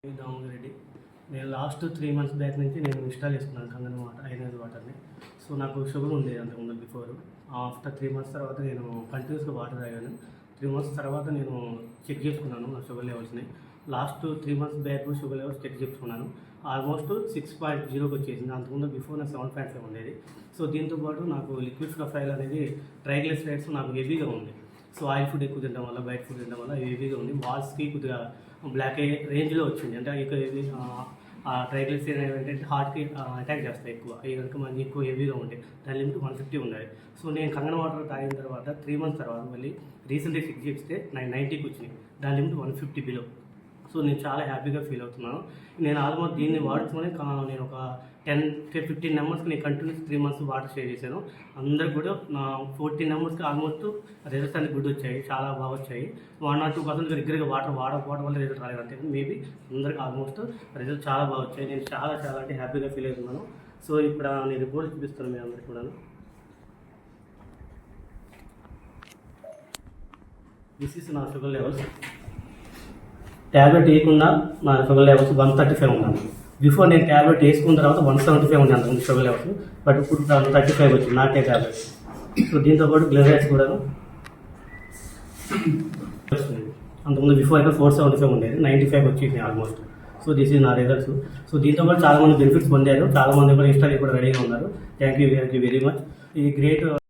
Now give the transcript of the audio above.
దామోదరెడ్డి. నేను last 3 months back నుంచి నేను ఇన్స్టాల్ చేసుకున్నాను కంగన ఐనర్ వాటర్ని. సో నాకు షుగర్ ఉండేది అంతకుముందు బిఫోర్. ఆఫ్టర్ 3 months తర్వాత నేను కంటిన్యూస్గా వాటర్ తాగాను. 3 months తర్వాత నేను చెక్ చేసుకున్నాను నా షుగర్ లెవెల్స్ని. Last 3 months back sugar levels check చేసుకున్నాను. ఆల్మోస్ట్ 6.0కి వచ్చేసింది. అంతకుముందు బిఫోర్ నాకు 7.5 ఉండేది. సో దీంతోపాటు నాకు లిక్విడ్ ప్రొఫైల్ అనేది ట్రైగ్లిసరైడ్స్ నాకు హెవీగా ఉంది. సో ఆయిల్ ఫుడ్ ఎక్కువ తినడం వల్ల, బయట ఫుడ్ తినడం వల్ల హెవీగా ఉంది. వాల్స్కి కొద్దిగా బ్లాక్ అయ్యే రేంజ్లో వచ్చింది. అంటే ఇక ట్రైగ్లిసరైడ్ ఏంటంటే హార్ట్కి అటాక్ చేస్తాయి ఎక్కువ. అవి కనుక మనకి ఎక్కువ హెవీగా ఉంటాయి. దాని లిమిట్ 150 ఉండాలి. సో నేను కంగన వాటర్ తాగిన తర్వాత 3 months తర్వాత మళ్ళీ రీసెంట్గా చెక్ చేస్తే నాకు 90కి వచ్చినాయి. దాని లిమిట్ 150 బిలో. సో నేను చాలా హ్యాపీగా ఫీల్ అవుతున్నాను. నేను ఆల్మోస్ట్ దీన్ని వాడుతూనే నేను ఒక 10-15 నెంబర్స్కి నేను కంటిన్యూస్ 3 months వాటర్ షేర్ చేశాను. అందరికి కూడా నా 14 నెంబర్స్కి ఆల్మోస్ట్ రిజల్ట్స్ అన్ని గుడ్ వచ్చాయి, చాలా బాగా వచ్చాయి. 1 or 2% రెగ్యులర్గా వాటర్ వాడకపోవడం వల్ల రిజల్ట్ రాలేదు. అంటే మేబీ అందరికి ఆల్మోస్ట్ రిజల్ట్ చాలా బాగా వచ్చాయి. నేను చాలా అంటే హ్యాపీగా ఫీల్ అవుతున్నాను. సో ఇక్కడ నేను రిపోర్ట్ చూపిస్తాను మీ అందరికీ కూడా. దిస్ ఈస్ నా షుగర్ లెవెల్స్. ట్యాబ్లెట్ వేయకుండా నా షుగర్ లెవెల్స్ 135 ఉన్నాను. బిఫోర్ నేను ట్యాబ్లెట్ వేసుకున్న తర్వాత 175 ఉంది అంతకుముందు షుగర్ లెవెల్స్. బట్ ఇప్పుడు 35 వచ్చింది నాకే ట్యాబ్లెట్. సో దీంతోపాటు గ్లూకోజ్ కూడా వస్తుంది. అంతకుముందు బిఫోర్ అయితే 475 ఉండేది, 95 వచ్చేసింది ఆల్మోస్ట్. సో దిస్ ఈజ్ నా రిజల్ట్స్. సో దీంతోపాటు చాలామంది బెనిఫిట్స్ పొందారు. చాలామంది కూడా ఇన్స్టాల్ కూడా రెడీగా ఉన్నారు. Thank you very much. ఈ గ్రేట్